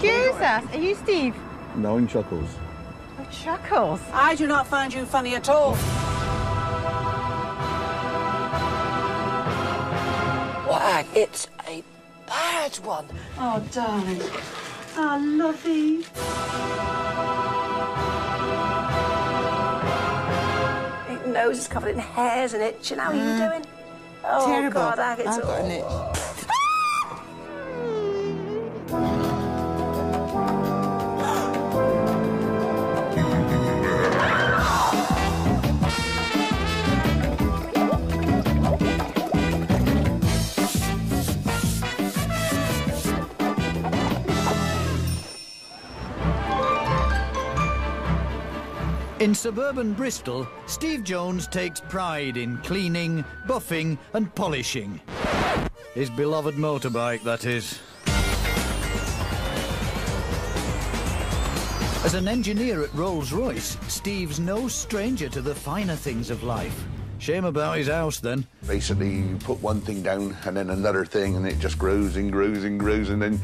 Jesus, are you Steve? No, I'm Chuckles. Oh, Chuckles. I do not find you funny at all. Wag, it's a bad one. Oh, darling. Oh, lovey. Your nose is covered in hairs and itching. How are you doing? Oh, Terrible. God, Ag, it's I've got an itch. In suburban Bristol, Steve Jones takes pride in cleaning, buffing and polishing. His beloved motorbike, that is. As an engineer at Rolls-Royce, Steve's no stranger to the finer things of life. Shame about his house, then. Basically, you put one thing down and then another thing, and it just grows and grows and grows, and then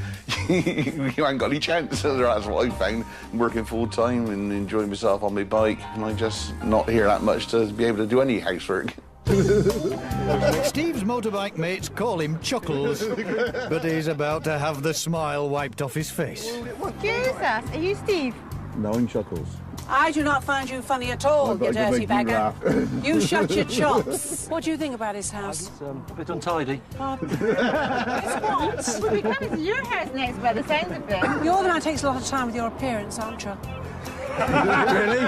you ain't got any chance. That's what I found, working full-time and enjoying myself on my bike, and I'm just not here that much to be able to do any housework. Steve's motorbike mates call him Chuckles, but he's about to have the smile wiped off his face. Jesus, are you Steve? No, I'm Chuckles. I do not find you funny at all, I've got you to dirty make you beggar. laugh. You shut your chops. What do you think about his house? It's a bit untidy. It's what? We'll be coming to your house next by the sounds of it. You're the man who takes a lot of time with your appearance, aren't you? Really?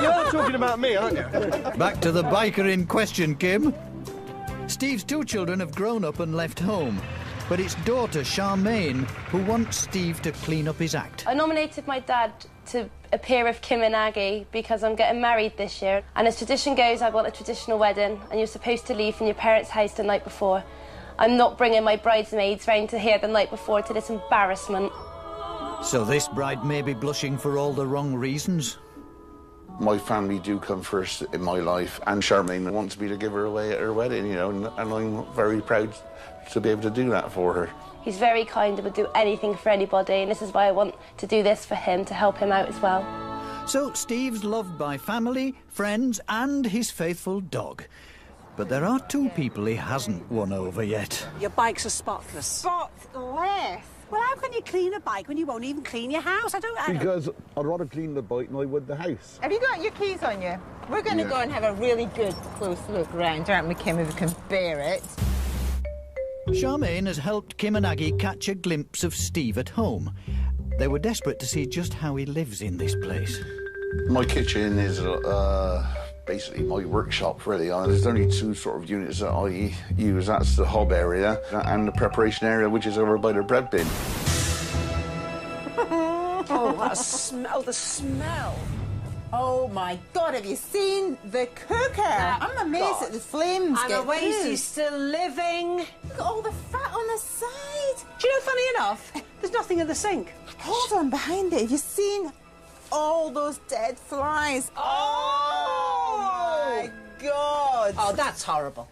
You're talking about me, aren't you? Back to the biker in question, Kim. Steve's two children have grown up and left home, but it's daughter Charmaine who wants Steve to clean up his act. I nominated my dad to appear with Kim and Aggie because I'm getting married this year. And as tradition goes, I want a traditional wedding, and you're supposed to leave from your parents' house the night before. I'm not bringing my bridesmaids round to here the night before to this embarrassment. So this bride may be blushing for all the wrong reasons. My family do come first in my life, and Charmaine wants me to give her away at her wedding, you know, and I'm very proud to be able to do that for her. He's very kind and would do anything for anybody, and this is why I want to do this for him, to help him out as well. So Steve's loved by family, friends and his faithful dog. But there are two people he hasn't won over yet. Your bikes are spotless. Spotless. Well, how can you clean a bike when you won't even clean your house? I don't... Because I'd rather clean the bike than I would the house. Have you got your keys on you? We're going to go and have a really good close look round, aren't we, Kim, if we can bear it? Charmaine has helped Kim and Aggie catch a glimpse of Steve at home. They were desperate to see just how he lives in this place. My kitchen is basically my workshop, really. There's only two sort of units that I use. That's the hob area and the preparation area, which is over by the bread bin. Oh, that smell, the smell. Oh, my God, have you seen the cooker? I'm amazed at the flames And get the waste through. is still living. Look at all the fat on the side. Do you know, funny enough, there's nothing in the sink. Hold on, behind it. Have you seen all those dead flies? Oh, my God. Oh, that's horrible.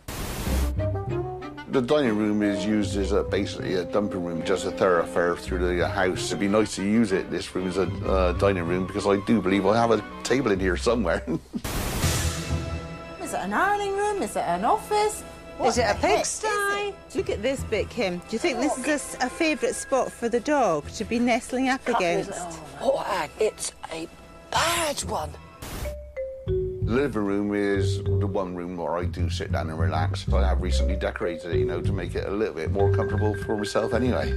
The dining room is used as basically a dumping room, just a thoroughfare through the house. It'd be nice to use it, this room, as a dining room, because I do believe I have a table in here somewhere. Is it an ironing room? Is it an office? Is it a What the heck pigsty? is it? Look at this bit, Kim. Do you think this is a favourite spot for the dog to be nestling up against? Oh, Ag, it's a bad one. The living room is the one room where I do sit down and relax. I have recently decorated it, you know, to make it a little bit more comfortable for myself anyway.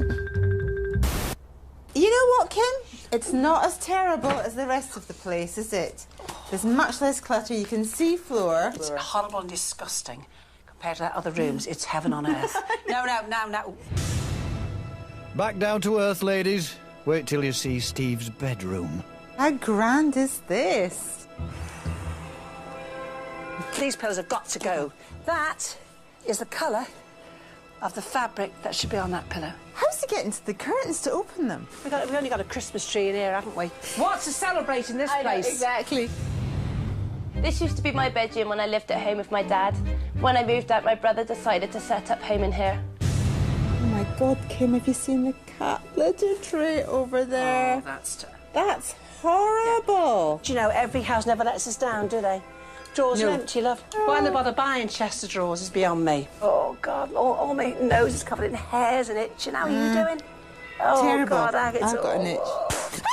You know what, Kim? It's not as terrible as the rest of the place, is it? There's much less clutter. You can see floor. It's horrible and disgusting. Compared to that other rooms, it's heaven on earth. No. Back down to earth, ladies. Wait till you see Steve's bedroom. How grand is this? These pillows have got to go. That is the colour of the fabric that should be on that pillow. How's he getting to the curtains to open them? We've only got a Christmas tree in here, haven't we? What's to celebrate in this place? Exactly. This used to be my bedroom when I lived at home with my dad. When I moved out, my brother decided to set up home in here. Oh, my God, Kim, have you seen the cat litter tray over there? Oh, That's horrible. Do you know, every house never lets us down, do they? Drawers are empty, love. Why they bother buying chest of drawers is beyond me. Oh, God, all my nose is covered in hairs and itching. How are you doing? Oh, Terrible. God, I've got an itch.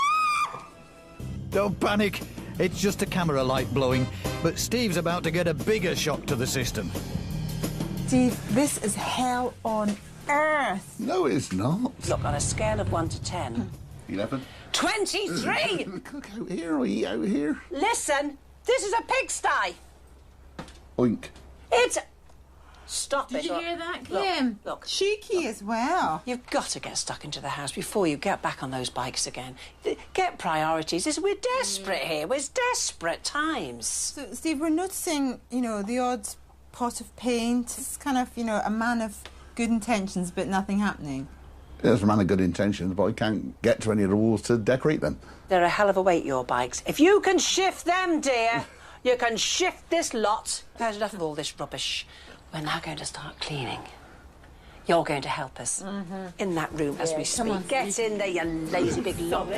Don't panic. It's just a camera light blowing. But Steve's about to get a bigger shock to the system. Steve, this is hell on earth. No, it's not. Look, on a scale of 1 to 10. 11. 23! Cook out here or eat out here. Listen, this is a pigsty. Oink. It's... Stop it. Did you hear that, Kim? Look. Cheeky as well. You've got to get stuck into the house before you get back on those bikes again. Get priorities. We're desperate here. We're desperate times. So, Steve, we're noticing, you know, the odd pot of paint. It's kind of, you know, a man of good intentions, but nothing happening. There's a man of good intentions, but I can't get to any of the walls to decorate them. They're a hell of a weight, your bikes. If you can shift them, dear, you can shift this lot. There's enough of all this rubbish. We're now going to start cleaning. You're going to help us in that room as we speak. on, Get in there, you lazy big lob.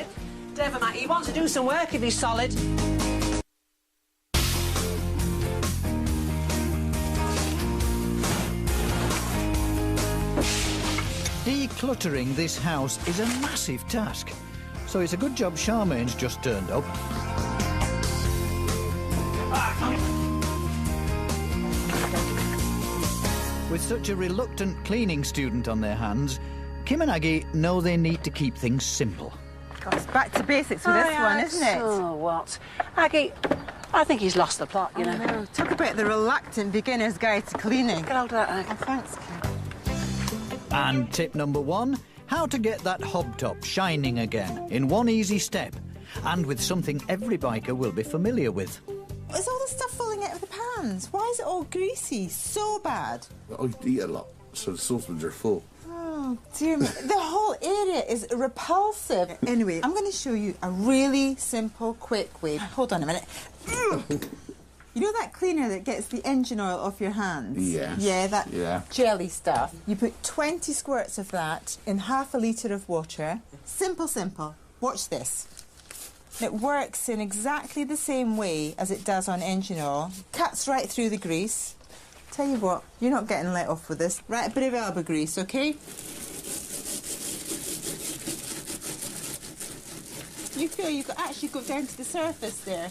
Never mind, he wants to do some work if he's solid. Decluttering this house is a massive task. So it's a good job Charmaine's just turned up. With such a reluctant cleaning student on their hands, Kim and Aggie know they need to keep things simple. God, it's back to basics with this one, isn't it? Oh, what? Aggie, I think he's lost the plot, you know. No, talk about the reluctant beginner's guide to cleaning. Get hold of that, Aggie. Oh, thanks, Kim. And tip number 1, how to get that hobtop shining again in one easy step, and with something every biker will be familiar with. Is all the stuff falling out of the pans? Why is it all greasy? So bad. I eat a lot, so the saucepans are full. Oh, dear me. The whole area is repulsive. Anyway, I'm going to show you a really simple, quick way. Hold on a minute. You know that cleaner that gets the engine oil off your hands? Yes. Yeah, that Yeah. jelly stuff. You put 20 squirts of that in half a litre of water. Simple, simple. Watch this. It works in exactly the same way as it does on engine oil. Cuts right through the grease. Tell you what, you're not getting let off with this. Right, a bit of elbow grease, OK? You feel you've actually got down to the surface there.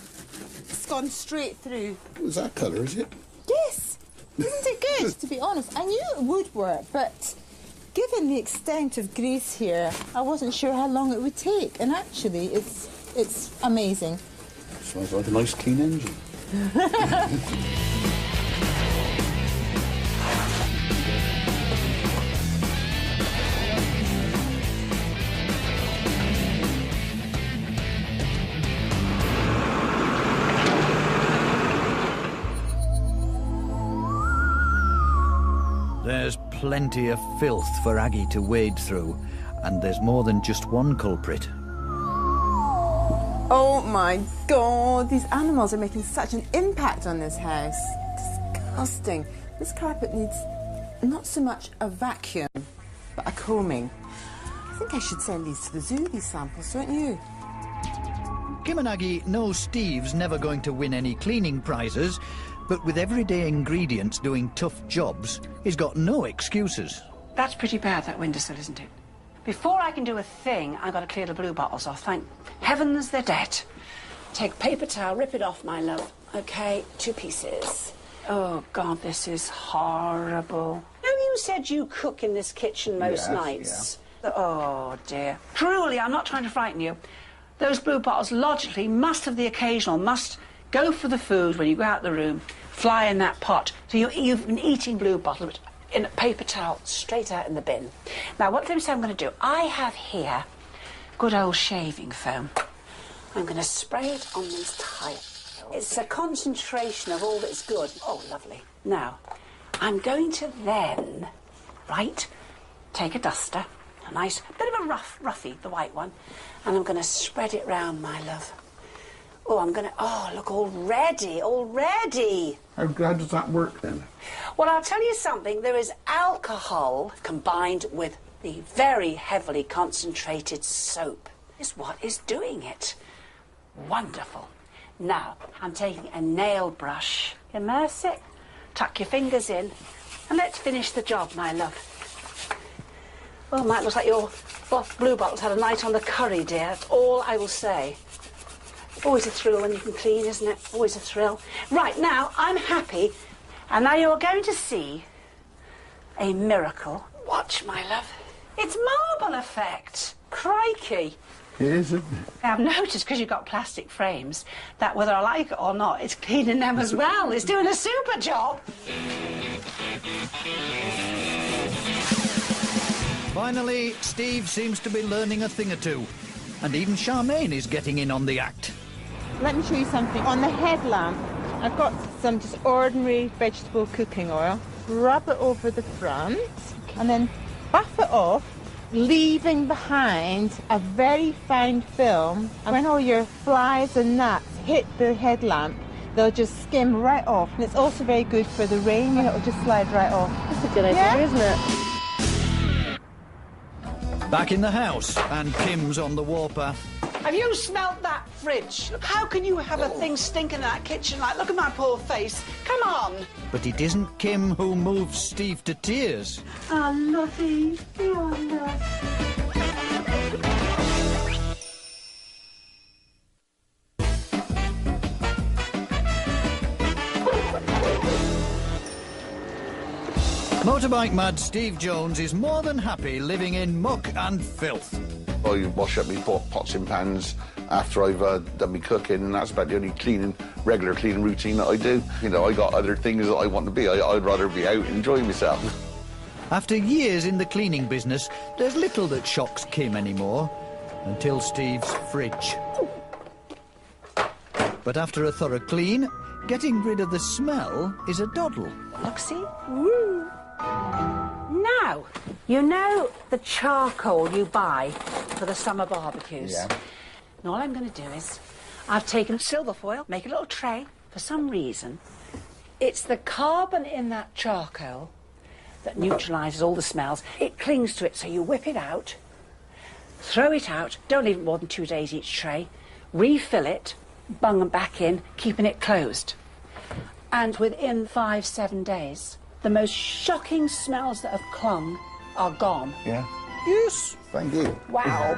It's gone straight through. What's that colour, is it? Yes! Isn't it good? To be honest, I knew it would work, but given the extent of grease here, I wasn't sure how long it would take. And actually, it's amazing. Smells like a nice clean engine. There's plenty of filth for Aggie to wade through, and there's more than just one culprit. Oh my God, these animals are making such an impact on this house. Disgusting. This carpet needs not so much a vacuum, but a combing. I think I should send these to the zoo, these samples, don't you? Kim and Aggie know Steve's never going to win any cleaning prizes, but with everyday ingredients doing tough jobs, he's got no excuses. That's pretty bad, that windowsill, isn't it? Before I can do a thing, I've got to clear the blue bottles off. Thank heavens they're dead. Take paper towel, rip it off, my love. OK, 2 pieces. Oh, God, this is horrible. Now, you said you cook in this kitchen most nights. Yeah. Oh, dear. Truly, I'm not trying to frighten you. Those blue bottles logically must have the occasional, must go for the food when you go out the room, fly in that pot. So you've been eating blue bottles in a paper towel straight out in the bin. Now, what let me say I'm going to do. I have here good old shaving foam. I'm going to spray it on these tiles. It's a concentration of all that's good. Oh, lovely. Now, I'm going to then, right, take a duster, a nice bit of a roughy, the white one, and I'm going to spread it round, my love. Oh, I'm going to... Oh, look, already. How does that work, then? Well, I'll tell you something. There is alcohol combined with The very heavily concentrated soap is what is doing it. Wonderful. Now, I'm taking a nail brush. Immerse it, tuck your fingers in, and let's finish the job, my love. Oh, Matt, looks like your blue bottle's had a night on the curry, dear. That's all I will say. Always a thrill when you can clean, isn't it? Always a thrill. Right, now, I'm happy. And now you're going to see a miracle. Watch, my love. It's marble effect. Crikey. It is, isn't it? I've noticed, because you've got plastic frames, that whether I like it or not, it's cleaning them as well. It's doing a super job. Finally, Steve seems to be learning a thing or two. And even Charmaine is getting in on the act. Let me show you something. On the headlamp, I've got some just ordinary vegetable cooking oil. Rub it over the front and then buff it off, leaving behind a very fine film. And when all your flies and gnats hit the headlamp, they'll just skim right off. And it's also very good for the rain, and it'll just slide right off. That's a good idea, isn't it? Back in the house, and Kim's on the warpath. Have you smelt that fridge? Look, how can you have a thing stinking in that kitchen like, look at my poor face. Come on. But it isn't Kim who moves Steve to tears. Oh, lovey. Oh, love. Motorbike mad Steve Jones is more than happy living in muck and filth. I wash up my pots and pans after I've done my cooking, and that's about the only regular cleaning routine that I do. You know, I got other things that I want to be. I'd rather be out enjoying myself. After years in the cleaning business, there's little that shocks Kim anymore, until Steve's fridge. But after a thorough clean, getting rid of the smell is a doddle. Look, see? Woo. Now, you know the charcoal you buy for the summer barbecues? Yeah. And all I'm going to do is, I've taken silver foil, make a little tray. For some reason, it's the carbon in that charcoal that neutralises all the smells. It clings to it, so you whip it out, throw it out, don't leave it more than 2 days each tray, refill it, bung them back in, keeping it closed. And within 5-7 days, the most shocking smells that have clung are gone. Yeah. Yes. Thank you. Wow.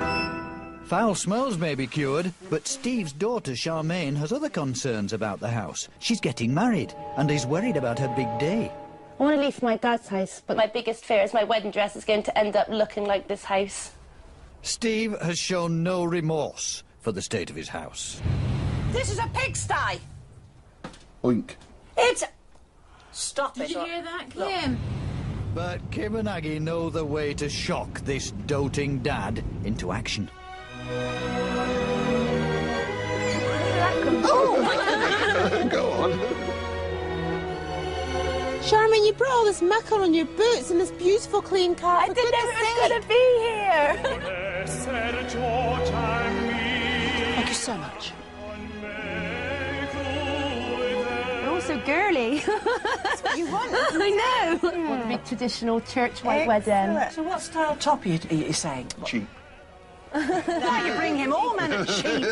Foul smells may be cured, but Steve's daughter Charmaine has other concerns about the house. She's getting married and is worried about her big day. I want to leave for my dad's house, but my biggest fear is my wedding dress is going to end up looking like this house. Steve has shown no remorse for the state of his house. This is a pigsty. Oink. It's... Stop it. Did you hear that, Kim? But Kim and Aggie know the way to shock this doting dad into action. Go on. Charmaine, you brought all this muck on your boots and this beautiful clean car. I didn't know it was going to be here. Thank you so much. You're also girly. That's what you want. I know. I want a big traditional church white wedding. So what style top are you saying? Cheap. Now you bring him all manner cheap.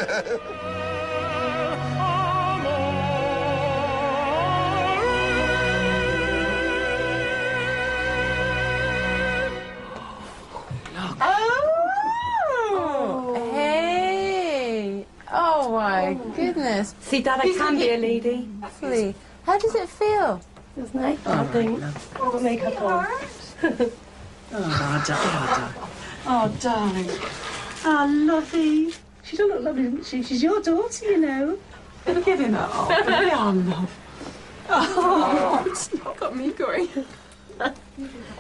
Oh! Hey! Oh my goodness. See, Dad, I can be a lady. Lovely. How does it feel? It's nice, I think. All the makeup on. Oh, darling. Oh, lovely. She don't look lovely, doesn't she? She's your daughter, you know. Give him a hug. Oh, love. Oh, it's not got me going.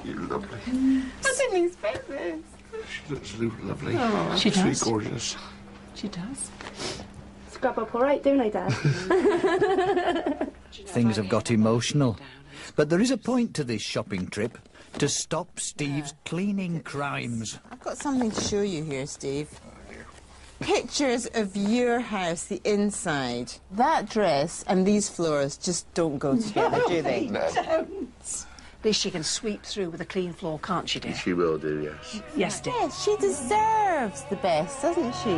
You're lovely. I didn't expect this. She looks lovely. Oh, she does. Sweet, gorgeous. She does. Scrub up all right, don't I, Dad? Things have got emotional. But there is a point to this shopping trip: to stop Steve's cleaning crimes. I've got something to show you here, Steve. Pictures of your house, the inside. That dress and these floors just don't go together, do they? No. At least she can sweep through with a clean floor, can't she, dear? She will do, yes. Yes, dear. Yes, she deserves the best, doesn't she?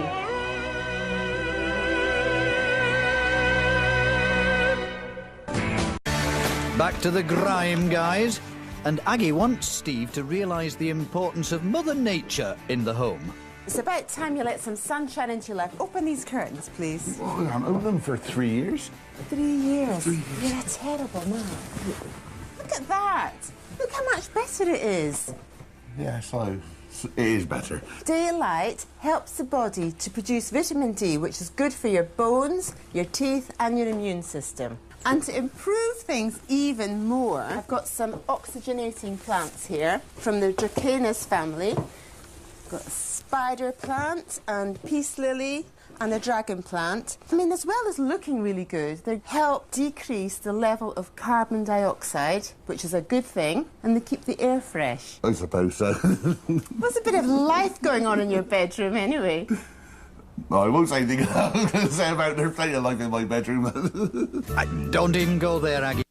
Back to the grime, guys. And Aggie wants Steve to realise the importance of Mother Nature in the home. It's about time you let some sunshine into your life. Open these curtains, please. Well, I haven't opened them for 3 years. 3 years. You're a terrible man. Look at that. Look how much better it is. Yeah, so it is better. Daylight helps the body to produce vitamin D, which is good for your bones, your teeth, and your immune system. And to improve things even more, I've got some oxygenating plants here from the Dracaena family. I've got a spider plant and peace lily and a dragon plant. I mean, as well as looking really good, they help decrease the level of carbon dioxide, which is a good thing, and they keep the air fresh. I suppose so. There's a bit of life going on in your bedroom anyway. No, I won't say anything I was going to say about there's plenty of life in my bedroom. Don't even go there, Aggie.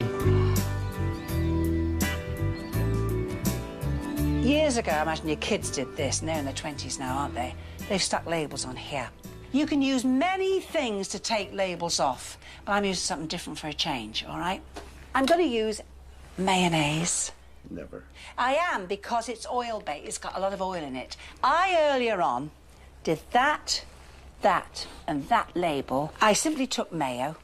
Years ago, I imagine your kids did this, and they're in their 20s now, aren't they? They've stuck labels on here. You can use many things to take labels off, but I'm using something different for a change, all right? I'm going to use mayonnaise. Never. I am, because it's oil-based. It's got a lot of oil in it. I, earlier on, did that, and that label. I simply took mayo.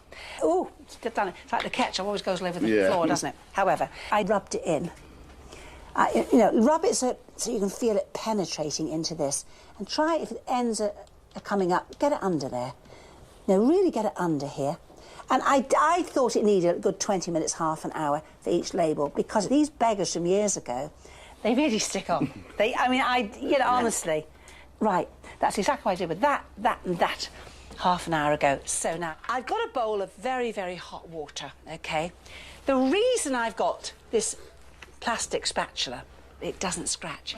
Ooh, it's like the ketchup always goes all over the floor, doesn't it? However, I rubbed it in. You know, rub it so you can feel it penetrating into this. And try, if the ends are coming up, get it under there. Now, really get it under here. And I thought it needed a good 20 minutes, half an hour for each label, because these beggars from years ago, they really stick on. Honestly. Right, that's exactly what I did with that, and that half an hour ago. So now, I've got a bowl of very, very hot water, OK? The reason I've got this plastic spatula, it doesn't scratch.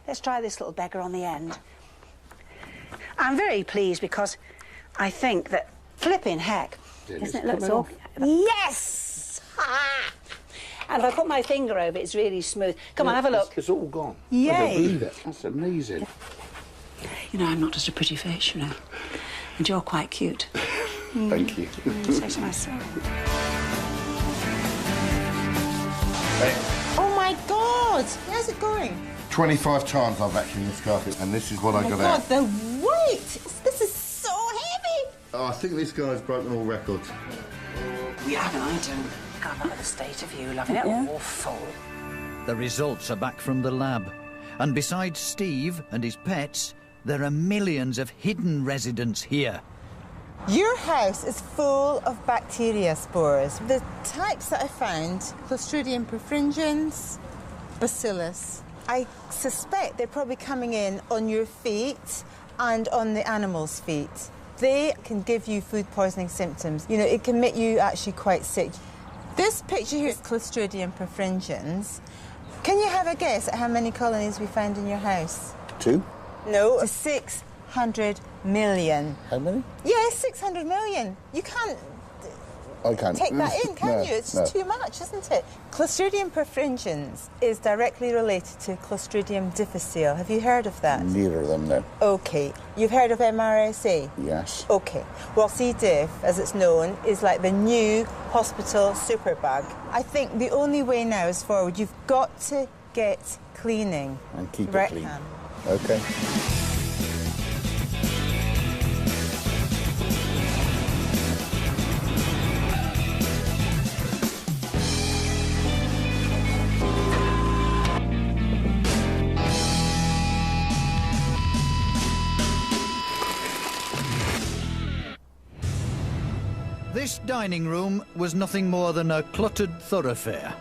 Let's try this little beggar on the end. I'm very pleased because I think that flipping heck, doesn't it look so... Yes! Ah! And if I put my finger over it, it's really smooth. Come on, have a look. It's all gone. Yay! I can believe it. That's amazing. You know, I'm not just a pretty face, you know. And you're quite cute. Thank you. So to myself. Hey. Oh, my God! How's it going? 25 times I've vacuumed this carpet, and this is what I got God, out. the weight! This is so heavy! Oh, I think this guy's broken all records. Yeah, I don't. God, look at the state of you, loving it. Awful. The results are back from the lab. And besides Steve and his pets, there are millions of hidden residents here. Your house is full of bacteria spores. The types that I found, Clostridium perfringens, Bacillus. I suspect they're probably coming in on your feet and on the animals' feet. They can give you food poisoning symptoms. You know, it can make you actually quite sick. This picture here is Clostridium perfringens. Can you have a guess at how many colonies we found in your house? 2? No, 600 million. How many? Yes, 600 million. You can't I can't take that in, can you? It's just too much, isn't it? Clostridium perfringens is directly related to Clostridium difficile. Have you heard of that? Neither of them, no. OK. You've heard of MRSA? Yes. OK. Well, C. diff, as it's known, is like the new hospital superbug. I think the only way now is forward. You've got to get cleaning. And keep right it clean. hand. OK. This dining room was nothing more than a cluttered thoroughfare.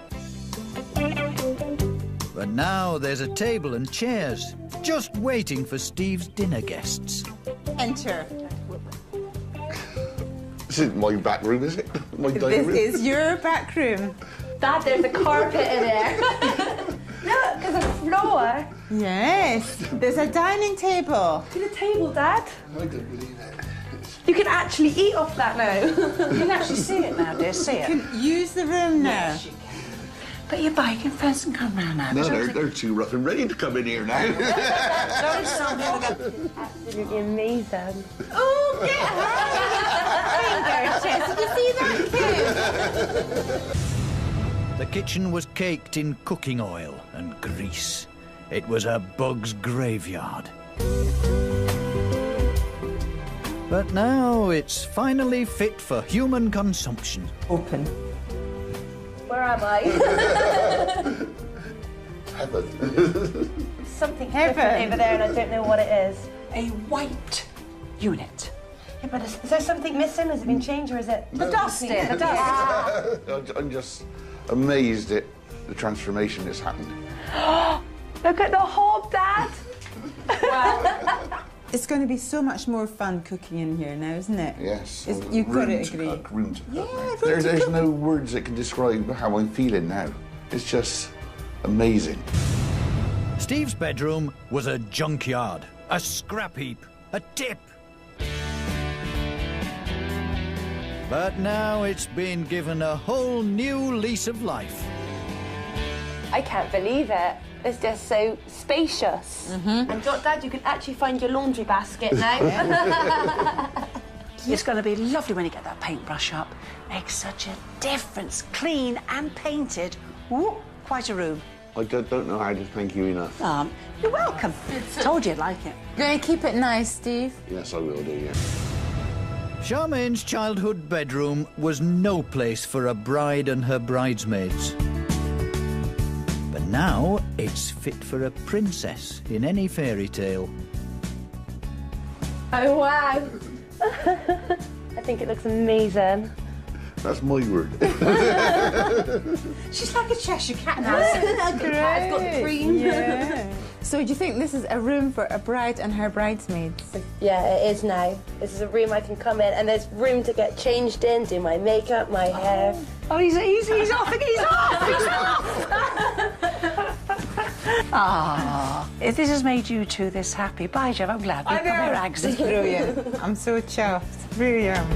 But now there's a table and chairs, just waiting for Steve's dinner guests. Enter. This is my back room, is it? My dining room? This is your back room. Dad, there's a carpet in there. Look, there's a floor. Yes. There's a dining table. To the table, Dad. I don't believe it. You can actually eat off that now. You can actually see it now, dear. See it. You can use the room now. Yes, you can. But your biking friends can come round now. No, they're too rough and ready to come in here now. Don't some people go, Absolutely amazing. Oh, get her! Finger, Chess. Did you see that, kid? The kitchen was caked in cooking oil and grease. It was a bug's graveyard. But now it's finally fit for human consumption. Open. Where am I? Heaven. Something different over there and I don't know what it is. a white unit. Yeah, but is there something missing? Has it been changed or is it... The dust, dear, the dust. I'm just amazed at the transformation that's happened. Look at the hob, Dad! It's going to be so much more fun cooking in here now, isn't it? Yes. You've got to Room agree. cook, room to cook. Yeah, now. room to There's cook. no words that can describe how I'm feeling now. It's just amazing. Steve's bedroom was a junkyard, a scrap heap, a tip. But now it's been given a whole new lease of life. I can't believe it. It's just so spacious. And Dad, you can actually find your laundry basket now. It's going to be lovely when you get that paintbrush up. Makes such a difference. Clean and painted. Ooh, quite a room. I don't know how to thank you enough. You're welcome. Told you you'd like it. Going to keep it nice, Steve. Yes, I will do, yeah. Charmaine's childhood bedroom was no place for a bride and her bridesmaids. But now it's fit for a princess in any fairy tale. Oh, wow. I think it looks amazing. That's my word. She's like a Cheshire cat now. I've got the cream. Yeah. So do you think this is a room for a bride and her bridesmaids? Yeah, it is now. This is a room I can come in and there's room to get changed in, do my makeup, my hair. Oh, he's off, he's off, he's off! If this has made you two this happy, by Jove, I'm glad. We've come here, Ags. It's brilliant. I'm so chuffed. Really am.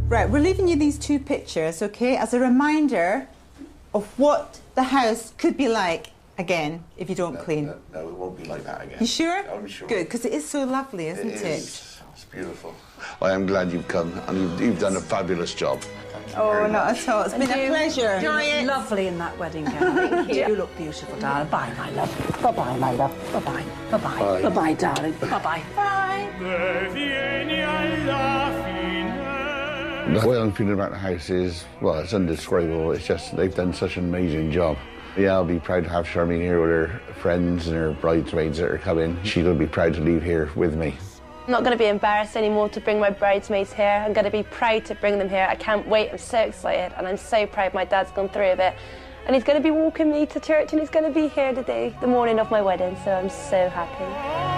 Right, we're leaving you these two pictures, okay, as a reminder of what the house could be like again if you don't clean. No, it won't be like that again. You sure? I'm sure. Good, because it is so lovely, isn't it? It is. It's beautiful. I am glad you've come, and you've done a fabulous job. Oh, not at all. It's been a pleasure. You look lovely in that wedding gown. Thank you. You look beautiful, darling. Bye, my love. Bye-bye, my love. Bye-bye. Bye-bye. Bye. Bye-bye, darling. Bye-bye. The way I'm feeling about the house is, well, it's indescribable. It's just, they've done such an amazing job. Yeah, I'll be proud to have Charmaine here with her friends and her bridesmaids that are coming. She's going to be proud to leave here with me. I'm not going to be embarrassed anymore to bring my bridesmaids here. I'm going to be proud to bring them here. I can't wait. I'm so excited and I'm so proud my dad's gone through with it. And he's going to be walking me to church and he's going to be here today, the morning of my wedding, so I'm so happy.